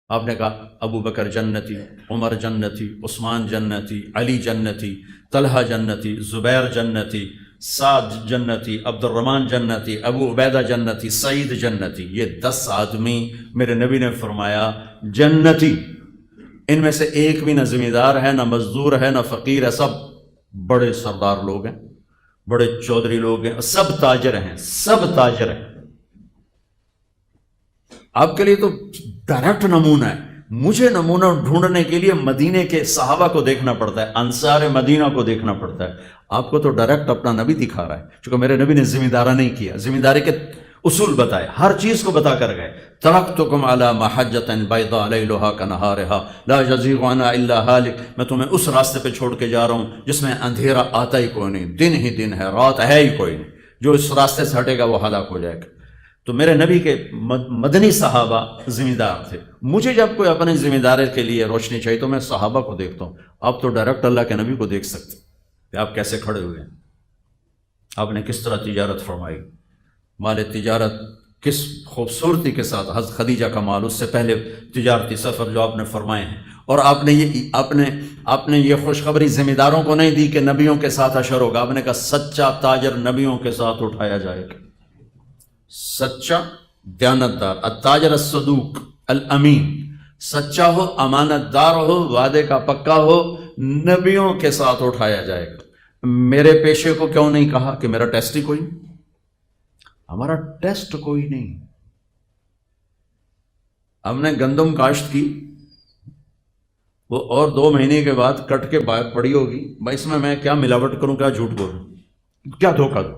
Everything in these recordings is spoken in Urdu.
آپ نے کہا ابو بکر جنتی، عمر جنتی، عثمان جنتی، علی جنتی، طلحہ جنتی، زبیر جنتی، سعد جنتی، عبد الرحمن جنتی، ابو عبیدہ جنتی، سعید جنتی. یہ 10 آدمی میرے نبی نے فرمایا جنتی. ان میں سے ایک بھی نہ ذمہ دار ہے، نہ مزدور ہے، نہ فقیر ہے، سب بڑے سردار لوگ ہیں، بڑے چودھری لوگ ہیں، سب تاجر ہیں، سب تاجر ہیں. آپ کے لیے تو ڈائریکٹ نمونہ ہے. مجھے نمونہ ڈھونڈنے کے لیے مدینے کے صحابہ کو دیکھنا پڑتا ہے، انصار مدینہ کو دیکھنا پڑتا ہے. آپ کو تو ڈائریکٹ اپنا نبی دکھا رہا ہے، چونکہ میرے نبی نے ذمہ دارہ نہیں کیا، ذمہ داری کے اصول بتائے، ہر چیز کو بتا کر گئے. ترکتکم علی محجۃ بیضاء لیلھا کنہارھا لا یزیغ عنہا الا ھالک. میں تمہیں اس راستے پہ چھوڑ کے جا رہا ہوں جس میں اندھیرا آتا ہی کوئی نہیں، دن ہی دن ہے، رات ہے ہی کوئی نہیں. جو اس راستے سے ہٹے گا وہ ہلاک ہو جائے گا. تو میرے نبی کے مدنی صحابہ ذمہ دار تھے. مجھے جب کوئی اپنے ذمہ داری کے لیے روشنی چاہیے تو میں صحابہ کو دیکھتا ہوں. آپ تو ڈائریکٹ اللہ کے نبی کو دیکھ سکتے کہ آپ کیسے کھڑے ہوئے ہیں، آپ نے کس طرح تجارت فرمائی، مال تجارت کس خوبصورتی کے ساتھ، حضرت خدیجہ کا مال، اس سے پہلے تجارتی سفر جو آپ نے فرمائے ہیں. اور آپ نے یہ خوشخبری ذمہ داروں کو نہیں دی کہ نبیوں کے ساتھ حشر ہوگا. آپ نے کہا سچا تاجر نبیوں کے ساتھ اٹھایا جائے گا، سچا دیانتدار، التاجر الصدوق الامین، سچا ہو، امانت دار ہو، وعدے کا پکا ہو، نبیوں کے ساتھ اٹھایا جائے گا. میرے پیشے کو کیوں نہیں کہا کہ میرا ٹیسٹ ہی کوئی نہیں؟ ہمارا ٹیسٹ کوئی نہیں. ہم نے گندم کاشت کی، وہ اور 2 مہینے کے بعد کٹ کے باہر پڑی ہوگی. بھائی اس میں کیا ملاوٹ کروں، کیا جھوٹ بولوں، کیا دھوکہ دوں.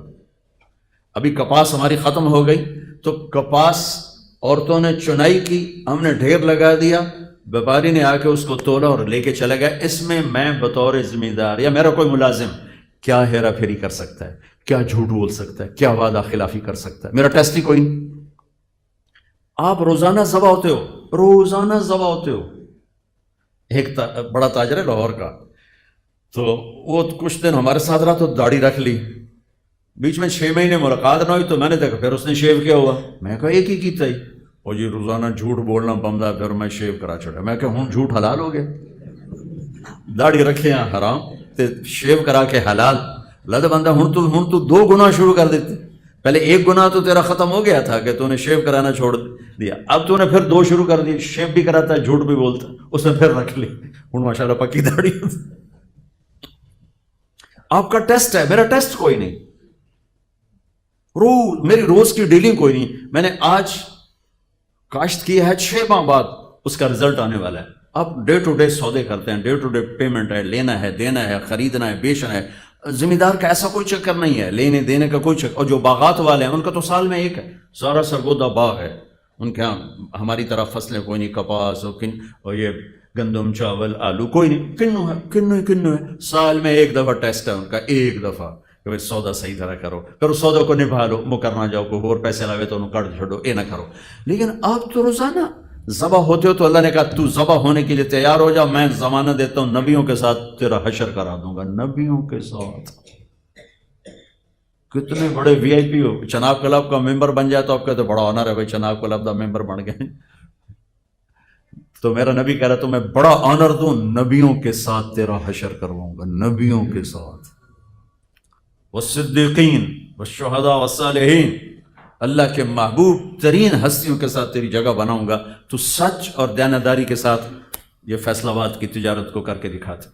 ابھی کپاس ہماری ختم ہو گئی تو کپاس عورتوں نے چنائی کی، ہم نے ڈھیر لگا دیا، بیپاری نے آ کے اس کو تولا اور لے کے چلا گیا. اس میں میں بطور ذمہ دار یا میرا کوئی ملازم کیا ہیرا پھیری کر سکتا ہے، کیا جھوٹ بول سکتا ہے، کیا وعدہ خلافی کر سکتا ہے؟ میرا ٹیسٹ ہی کوئی نہیں. آپ روزانہ ذبح ہوتے ہو، روزانہ ذبح ہوتے ہو. ایک بڑا تاجر ہے لاہور کا، تو وہ کچھ دن ہمارے ساتھ رہا تو داڑھی رکھ لی. بیچ میں 6 مہینے ملاقات نہ ہوئی تو میں نے دیکھا پھر اس نے شیو کیا ہوا. میں کہا ایک ہی کیتا ہی، اور یہ روزانہ جھوٹ بولنا بمدا. پھر میں شیو کرا چھوڑا. میں کہا ہوں جھوٹ حلال ہو گیا، داڑھی رکھے ہیں حرام تے شیو کرا کے حلال. لد بندہ ہوں تو 2 گناہ شروع کر دیتے. پہلے 1 گناہ تو تیرا ختم ہو گیا تھا کہ تو نے شیو کرانا چھوڑ دیا، اب تو نے پھر 2 شروع کر دیے. شیو بھی کراتا ہے، جھوٹ بھی بولتا، اس نے پھر رکھ لی. ہوں ماشاءاللہ پکی داڑھی. آپ کا ٹیسٹ ہے، میرا ٹیسٹ کوئی نہیں. میری روز کی ڈیلنگ کوئی نہیں. میں نے آج کاشت کی ہے، 6 ماہ بعد اس کا رزلٹ آنے والا ہے. آپ ڈے ٹو ڈے سودے کرتے ہیں، ڈے ٹو ڈے پیمنٹ ہے، لینا ہے، دینا ہے، خریدنا ہے، بیچنا ہے. ذمہ دار کا ایسا کوئی چکر نہیں ہے، لینے دینے کا کوئی چکر. اور جو باغات والے ہیں ان کا تو سال میں ایک ہے، سارا سرگودا باغ ہے ان کے. ہماری طرح فصلیں کوئی نہیں، کپاس اور یہ گندم، چاول، آلو کوئی نہیں. کنو ہے. سال میں 1 دفعہ ٹیسٹ ہے ان کا، 1 دفعہ کہ بھائی سودا صحیح طرح کرو، پھر اس سودا کو نبھا لو، مکر نہ جاؤ، کوئی اور پیسے لگے تو انہوں کٹ چھوڑو، یہ نہ کرو. لیکن آپ تو روزانہ ذبح ہوتے ہو تو اللہ نے کہا تو ذبح ہونے کے لیے تیار ہو جا، میں ضمانت دیتا ہوں نبیوں کے ساتھ تیرا حشر کرا دوں گا. نبیوں کے ساتھ کتنے بڑے وی آئی پی ہو. چناب کلب کا ممبر بن جائے تو آپ کہتے بڑا آنر ہے بھائی چناب کلب کا ممبر بن گئے. تو میرا نبی کہہ رہا تو میں بڑا آنر دوں، نبیوں کے ساتھ تیرا حشر کرواؤں گا، نبیوں کے ساتھ، والصدیقین والشہداء والصالحین، اللہ کے محبوب ترین ہستیوں کے ساتھ تیری جگہ بناؤں گا. تو سچ اور دیانتداری کے ساتھ یہ فیصل آباد کی تجارت کو کر کے دکھاتے.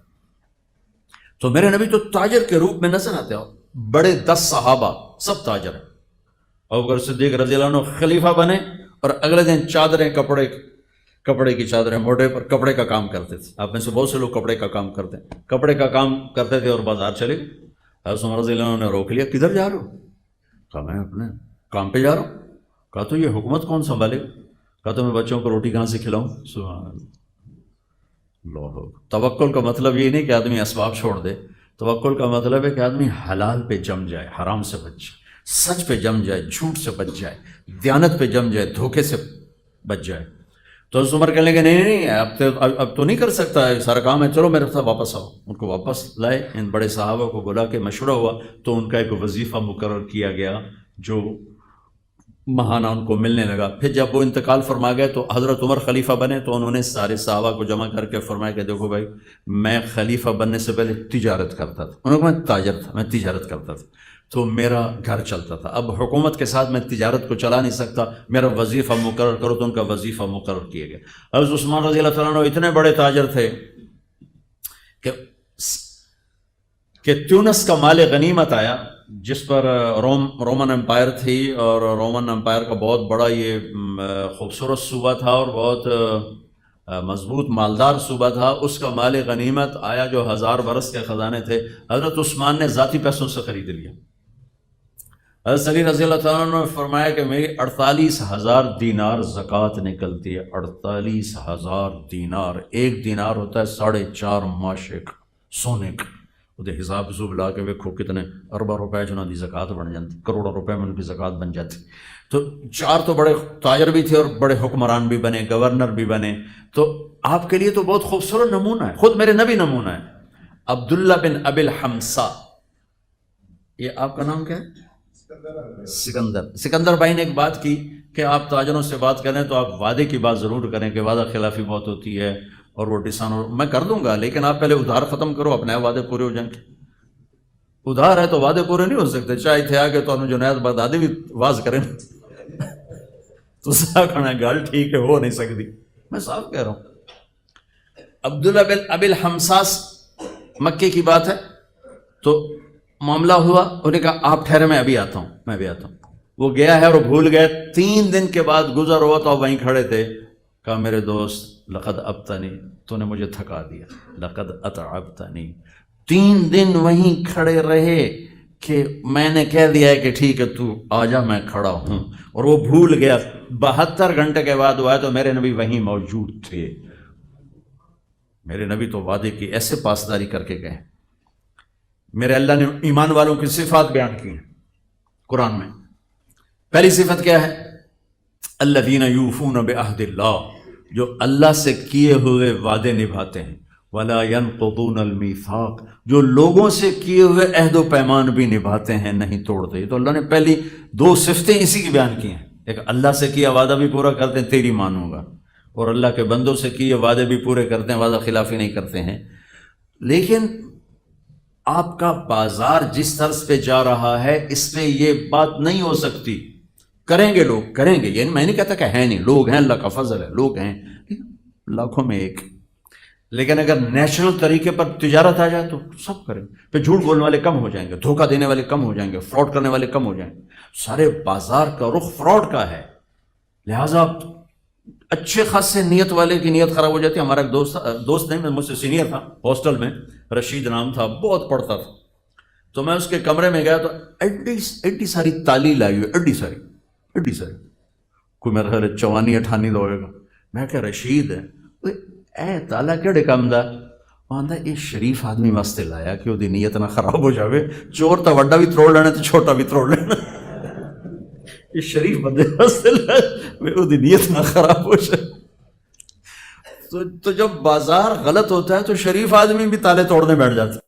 تو میرے نبی تو تاجر کے روپ میں نظر آتے ہو. بڑے 10 صحابہ سب تاجر ہیں. ابوبکر صدیق رضی اللہ عنہ خلیفہ بنے اور اگلے دن چادریں، کپڑے کی چادریں موڑے پر کپڑے کا کام کرتے تھے. آپ میں سے بہت سے لوگ کپڑے کا کام کرتے ہیں، کپڑے کا کام کرتے تھے اور بازار چلے گئے. حضرت عمر رضی اللہ عنہ نے روک لیا، کدھر جا رہے ہو؟ کہا میں اپنے کام پہ جا رہا ہوں. کہا تو یہ حکومت کون سنبھالے گا؟ کہا تو میں بچوں کو روٹی کہاں سے کھلاؤں؟ سبحان اللہ. توکل کا مطلب یہ نہیں کہ آدمی اسباب چھوڑ دے، توکل کا مطلب ہے کہ آدمی حلال پہ جم جائے، حرام سے بچ جائے، سچ پہ جم جائے، جھوٹ سے بچ جائے، دیانت پہ جم جائے، دھوکے سے بچ جائے. تو حضرت عمر کہنے لگے نہیں اب تو نہیں کر سکتا ہے سارا کام ہے، چلو میرے ساتھ واپس آؤ. ان کو واپس لائے. ان بڑے صحابہ کو بلا کے مشورہ ہوا تو ان کا ایک وظیفہ مقرر کیا گیا جو ماہانہ ان کو ملنے لگا۔ پھر جب وہ انتقال فرما گئے تو حضرت عمر خلیفہ بنے، تو انہوں نے سارے صحابہ کو جمع کر کے فرمایا کہ دیکھو بھائی، میں خلیفہ بننے سے پہلے تجارت کرتا تھا، انہوں نے کہا میں تاجر تھا، میں تجارت کرتا تھا، تو میرا گھر چلتا تھا، اب حکومت کے ساتھ میں تجارت کو چلا نہیں سکتا، میرا وظیفہ مقرر کرو، تو ان کا وظیفہ مقرر کیے گئے۔ حضرت عثمان رضی اللہ تعالیٰ عنہ اتنے بڑے تاجر تھے کہ تیونس کا مال غنیمت آیا، جس پر رومن امپائر تھی، اور رومن امپائر کا بہت بڑا یہ خوبصورت صوبہ تھا اور بہت مضبوط مالدار صوبہ تھا، اس کا مال غنیمت آیا جو 1000 برس کے خزانے تھے، حضرت عثمان نے ذاتی پیسوں سے خرید لیا۔ حضرت علی رضی اللہ تعالیٰ عنہ نے فرمایا کہ میری 48,000 دینار زکوٰۃ نکلتی ہے، 48,000 دینار، ایک دینار ہوتا ہے 4.5 ماشے کا سونے کا، وہ حساب حسوب لا کے ویکھو کتنے ارباں روپے جنہوں کی زکوٰۃ بن جاتی، کروڑوں روپے میں ان کی زکوٰۃ بن جاتی۔ تو 4 تو بڑے تاجر بھی تھے اور بڑے حکمران بھی بنے، گورنر بھی بنے، تو آپ کے لیے تو بہت خوبصورت نمونہ ہے، خود میرے نبی نمونہ ہے۔ عبداللہ بن ابی الحمصا، یہ آپ کا نام کیا ہے؟ سکندر بھائی نے ایک بات کی کہ آپ تاجروں سے بات کریں تو آپ وعدے کی بات ضرور کریں کہ وعدہ خلافی بہت ہوتی ہے اور وہ ڈسان، میں کر دوں گا لیکن آپ پہلے ادھار ختم کرو، اپنے وعدے پورے ہو جائیں گے۔ ادھار ہے تو وعدے پورے نہیں ہو سکتے، چاہے تھے آگے تو ہم جنید بغدادی بھی واز کریں تو کھڑا گل ٹھیک ہے، ہو نہیں سکتی، میں صاف کہہ رہا ہوں۔ عبداللہ بن ابی الحمصاس مکے کی بات ہے، تو معاملہ ہوا، انہوں نے کہا آپ ٹھہرے، میں ابھی آتا ہوں، میں ابھی آتا ہوں۔ وہ گیا ہے اور بھول گئے، 3 دن کے بعد گزر ہوا تو وہیں کھڑے تھے، کہا میرے دوست لقد ابتنی، تو نے مجھے تھکا دیا، لقد اتعبتنی۔ 3 دن وہیں کھڑے رہے کہ میں نے کہہ دیا ہے کہ ٹھیک ہے تو آ جا، میں کھڑا ہوں، اور وہ بھول گیا۔ 72 گھنٹے کے بعد وہ آئے تو میرے نبی وہیں موجود تھے۔ میرے نبی تو وعدے کی ایسے پاسداری کر کے گئے۔ میرے اللہ نے ایمان والوں کی صفات بیان کی ہیں قرآن میں۔ پہلی صفت کیا ہے؟ الذین یوفون بعہد اللہ، جو اللہ سے کیے ہوئے وعدے نبھاتے ہیں، ولا ینقضون المیثاق، جو لوگوں سے کیے ہوئے عہد و پیمان بھی نبھاتے ہیں، نہیں توڑتے۔ تو اللہ نے پہلی 2 صفتیں اسی کی بیان کی ہیں، ایک اللہ سے کیا وعدہ بھی پورا کرتے ہیں، تیری مانوں گا، اور اللہ کے بندوں سے کیے وعدے بھی پورے کرتے ہیں، وعدہ خلافی نہیں کرتے ہیں۔ لیکن آپ کا بازار جس طرز پہ جا رہا ہے، اس پہ یہ بات نہیں ہو سکتی۔ کریں گے لوگ، کریں گے، یعنی میں نہیں کہتا کہ ہے نہیں، لوگ ہیں، اللہ کا فضل ہے، لوگ ہیں لاکھوں میں ایک، لیکن اگر نیچرل طریقے پر تجارت آ جائے تو سب کریں۔ پھر جھوٹ بولنے والے کم ہو جائیں گے، دھوکہ دینے والے کم ہو جائیں گے، فراڈ کرنے والے کم ہو جائیں گے۔ سارے بازار کا رخ فراڈ کا ہے، لہٰذا اچھے خاصے نیت والے کی نیت خراب ہو جاتی ہے۔ ہمارا ایک دوست نہیں، مجھ سے سینئر تھا ہاسٹل میں، رشید نام تھا، بہت پڑھتا تھا، تو میں اس کے کمرے میں گیا تو ایڈی ساری تالی لائی ہوئی، ایڈی ساری کوئی میرا خیال 54-58 ہوئے گا۔ میں کہ رشید ہے اے تالا کہڑے کام دا؟ آندا یہ شریف آدمی واسطے لایا کہ وہ نیت نہ خراب ہو جاوے، چور تو وڈا بھی تروڑ لینا تو چھوٹا بھی تروڑ لینا، یہ شریف بندے واسطے لایا وہ نیت نہ خراب ہو جائے۔ تو جب بازار غلط ہوتا ہے تو شریف آدمی بھی تالے توڑنے بیٹھ جاتا ہے۔